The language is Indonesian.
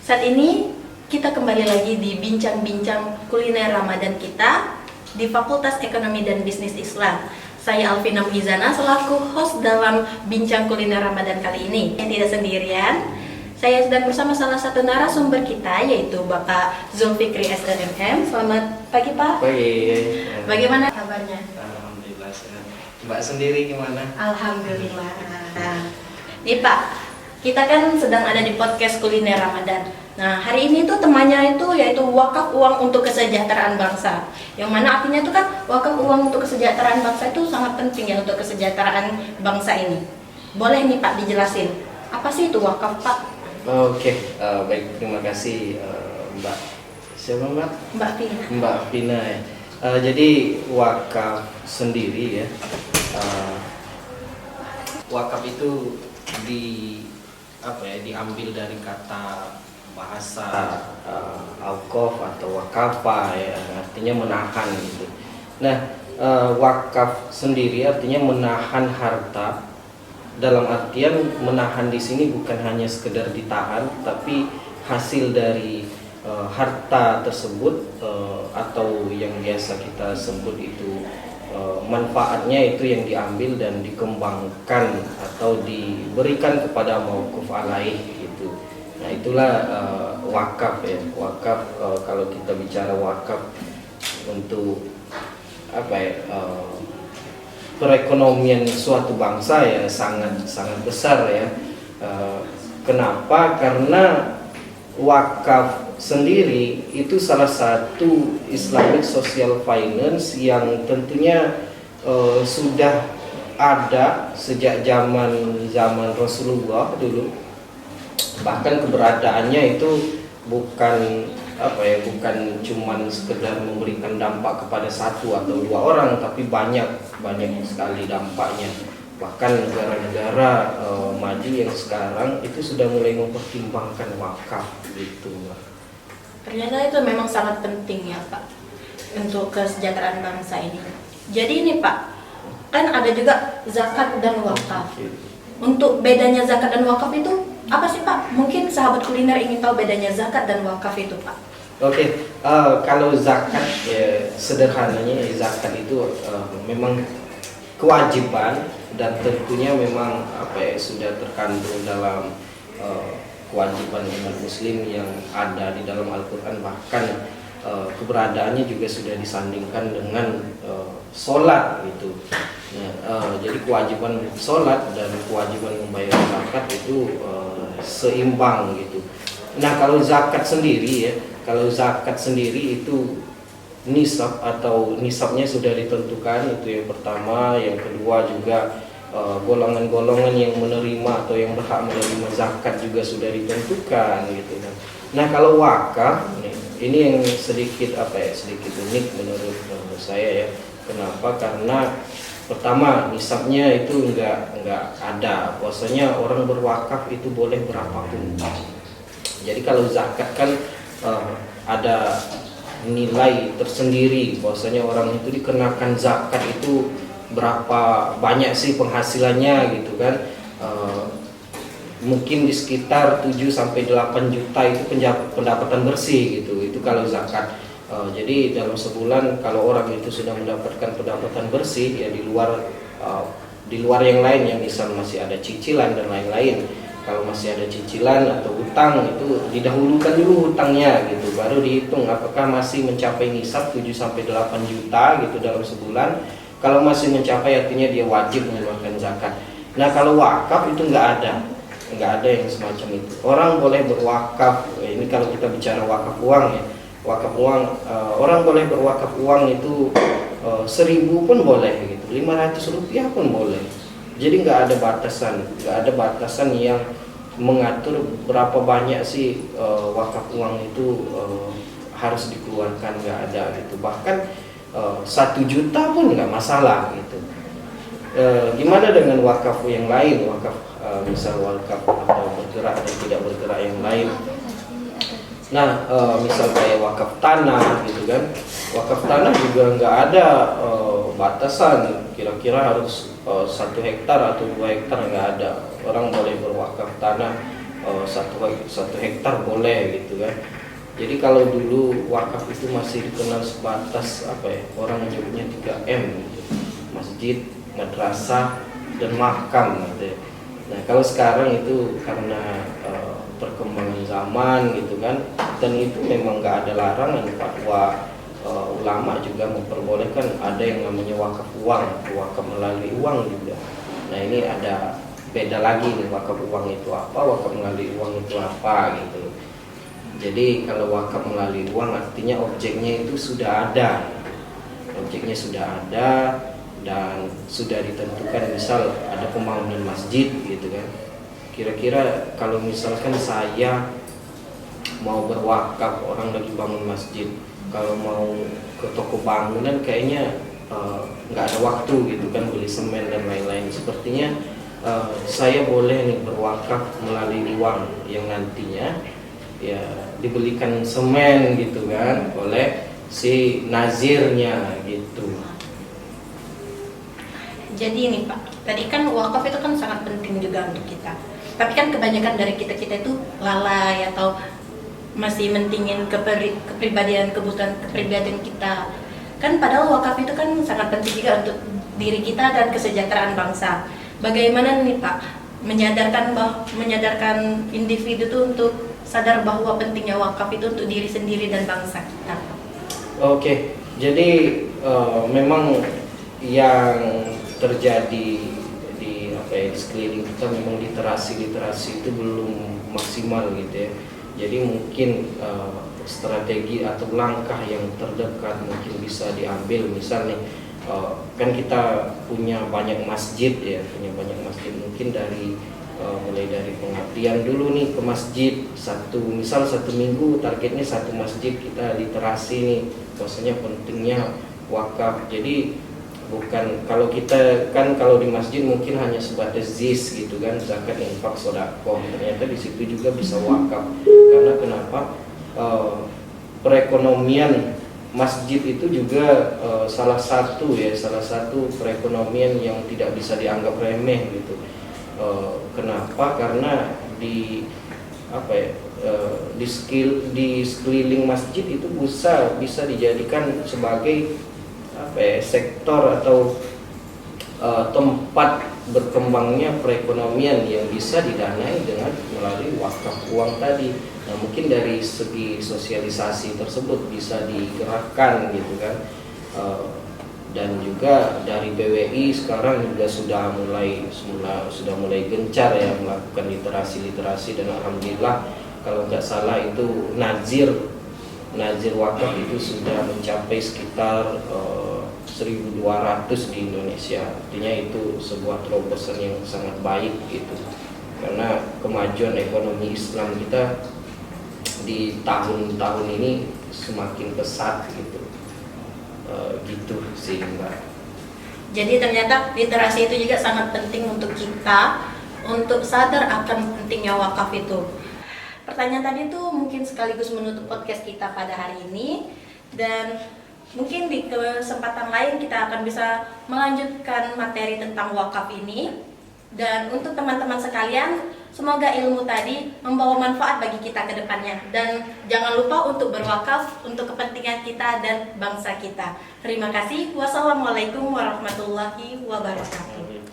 Saat ini kita kembali lagi di bincang-bincang kuliner Ramadan kita di Fakultas Ekonomi dan Bisnis Islam. Saya Alvina Muizana selaku host dalam bincang kuliner Ramadan kali ini. Yang tidak sendirian, saya sedang bersama salah satu narasumber kita yaitu Bapak Zulfikri SNM. Selamat pagi Pak. Pagi. Bagaimana kabarnya? Alhamdulillah sehat. Mbak sendiri gimana? Alhamdulillah. Nih Pak, kita kan sedang ada di podcast kuliner Ramadan. Nah, hari ini tuh temanya itu yaitu wakaf uang untuk kesejahteraan bangsa. Yang mana artinya itu kan wakaf uang untuk kesejahteraan bangsa itu sangat penting ya untuk kesejahteraan bangsa ini. Boleh nih Pak dijelasin, apa sih itu wakaf Pak? Oke, baik, terima kasih Mbak. Siapa Mbak? Mbak Vina. Mbak Vina ya. Jadi wakaf sendiri ya. Wakaf itu diambil dari kata bahasa auqaf atau wakafa ya, artinya menahan gitu. Nah, wakaf sendiri artinya menahan harta. Dalam artian menahan di sini bukan hanya sekedar ditahan, tapi hasil dari harta tersebut atau yang biasa kita sebut itu manfaatnya itu yang diambil dan dikembangkan atau diberikan kepada mauquf alaih gitu. Nah, itulah wakaf ya. Wakaf kalau kita bicara wakaf untuk perekonomian suatu bangsa ya sangat besar ya. Kenapa? Karena wakaf sendiri itu salah satu Islamic Social Finance yang tentunya sudah ada sejak zaman Rasulullah dulu. Bahkan keberadaannya itu bukan cuman sekedar memberikan dampak kepada satu atau dua orang, tapi banyak sekali dampaknya. Bahkan negara-negara maju yang sekarang itu sudah mulai mempertimbangkan wakaf gitu. Ternyata itu memang sangat penting ya Pak untuk kesejahteraan bangsa ini. Jadi ini Pak, kan ada juga zakat dan wakaf. Untuk bedanya zakat dan wakaf itu apa sih Pak? Mungkin sahabat kuliner ingin tahu bedanya zakat dan wakaf itu Pak. Oke, kalau zakat ya, sederhananya zakat itu memang kewajiban dan tentunya memang sudah terkandung dalam kewajiban umat muslim yang ada di dalam Al-Quran, bahkan keberadaannya juga sudah disandingkan dengan sholat gitu. Jadi kewajiban sholat dan kewajiban membayar zakat itu seimbang gitu. Nah, kalau zakat sendiri itu nisab atau nisabnya sudah ditentukan, itu yang pertama. Yang kedua juga golongan-golongan yang menerima atau yang berhak menerima zakat juga sudah ditentukan gitu. Nah, kalau wakaf ini yang sedikit unik menurut saya ya. Kenapa? Karena pertama nisabnya itu enggak ada. Bahwasanya orang berwakaf itu boleh berapapun. Jadi kalau zakat kan ada nilai tersendiri, bahwasanya orang itu dikenakan zakat itu berapa banyak sih penghasilannya gitu kan. Mungkin di sekitar 7 sampai 8 juta itu pendapatan bersih gitu. Itu kalau zakat. Jadi dalam sebulan kalau orang itu sudah mendapatkan pendapatan bersih ya, di luar yang lain yang misal masih ada cicilan dan lain-lain. Kalau masih ada cicilan atau hutang itu didahulukan dulu hutangnya gitu, baru dihitung apakah masih mencapai nisab 7 sampai 8 juta gitu dalam sebulan. Kalau masih mencapai artinya dia wajib mengeluarkan zakat. Nah, kalau wakaf itu nggak ada yang semacam itu. Orang boleh berwakaf, ini kalau kita bicara wakaf uang ya. Wakaf uang, orang boleh berwakaf uang itu 1.000 pun boleh gitu, 500 rupiah pun boleh. Jadi nggak ada batasan yang mengatur berapa banyak sih wakaf uang itu harus dikeluarkan, nggak ada gitu. Bahkan 1 juta pun nggak masalah gitu. Gimana dengan wakaf yang lain, wakaf misal wakaf atau bergerak dan tidak bergerak yang lain. Nah, misal kayak wakaf tanah gitu kan. Wakaf tanah juga nggak ada batasan, kira-kira harus 1 hektar atau 2 hektar, nggak ada. Orang boleh berwakaf tanah satu hektar boleh gitu kan. Jadi kalau dulu wakaf itu masih dikenal sebatas apa ya, orang menyebutnya 3M gitu. Masjid, madrasah, dan makam gitu ya. Nah kalau sekarang itu karena perkembangan zaman gitu kan, dan itu memang nggak ada larangan, fatwa ulama juga memperbolehkan ada yang namanya wakaf uang, wakaf melalui uang juga. Nah ini ada beda lagi nih, wakaf uang itu apa, wakaf melalui uang itu apa gitu. Jadi kalau wakaf melalui uang artinya objeknya itu sudah ada, objeknya sudah ada dan sudah ditentukan, misal ada pembangunan masjid gitu kan. Kira-kira kalau misalkan saya mau berwakaf, orang lagi bangun masjid, kalau mau ke toko bangunan kayaknya nggak ada waktu gitu kan, beli semen dan lain-lain. Sepertinya saya boleh nih berwakaf melalui uang yang nantinya ya dibelikan semen gitu kan oleh si nazirnya gitu. Jadi ini Pak, tadi kan wakaf itu kan sangat penting juga untuk kita. Tapi kan kebanyakan dari kita itu lalai atau masih mentingin kepribadian, kebutuhan kepribadian kita. Kan padahal wakaf itu kan sangat penting juga untuk diri kita dan kesejahteraan bangsa. Bagaimana nih Pak menyadarkan individu itu untuk sadar bahwa pentingnya wakaf itu untuk diri sendiri dan bangsa kita? Oke, jadi memang yang terjadi di apa ya, di sekeliling kita memang literasi itu belum maksimal gitu ya. Jadi mungkin strategi atau langkah yang terdekat mungkin bisa diambil, misalnya kan kita punya banyak masjid ya, mungkin dari mulai dari pengabdian dulu nih ke masjid, misal satu minggu targetnya satu masjid kita literasi nih, maksudnya pentingnya wakaf. Jadi bukan, kalau kita kan kalau di masjid mungkin hanya sebatas zis gitu kan, zakat, infak, sedekah, ternyata di situ juga bisa wakaf. Karena kenapa? Perekonomian masjid itu juga salah satu perekonomian yang tidak bisa dianggap remeh gitu. Kenapa? Karena di sekeliling masjid itu bisa dijadikan sebagai sektor atau tempat berkembangnya perekonomian yang bisa didanai dengan melalui wakaf uang tadi. Nah mungkin dari segi sosialisasi tersebut bisa digerakkan gitu kan. Dan juga dari BWI sekarang juga sudah mulai gencar ya melakukan literasi dan alhamdulillah kalau nggak salah itu nazir wakaf itu sudah mencapai sekitar 1.200 di Indonesia. Artinya itu sebuah terobosan yang sangat baik gitu, karena kemajuan ekonomi Islam kita di tahun-tahun ini semakin pesat gitu. Gitu sih Mbak. Jadi ternyata literasi itu juga sangat penting untuk kita untuk sadar akan pentingnya wakaf itu. Pertanyaan tadi itu mungkin sekaligus menutup podcast kita pada hari ini, dan mungkin di kesempatan lain kita akan bisa melanjutkan materi tentang wakaf ini. Dan untuk teman-teman sekalian, semoga ilmu tadi membawa manfaat bagi kita ke depannya. Dan jangan lupa untuk berwakaf untuk kepentingan kita dan bangsa kita. Terima kasih. Wassalamualaikum warahmatullahi wabarakatuh.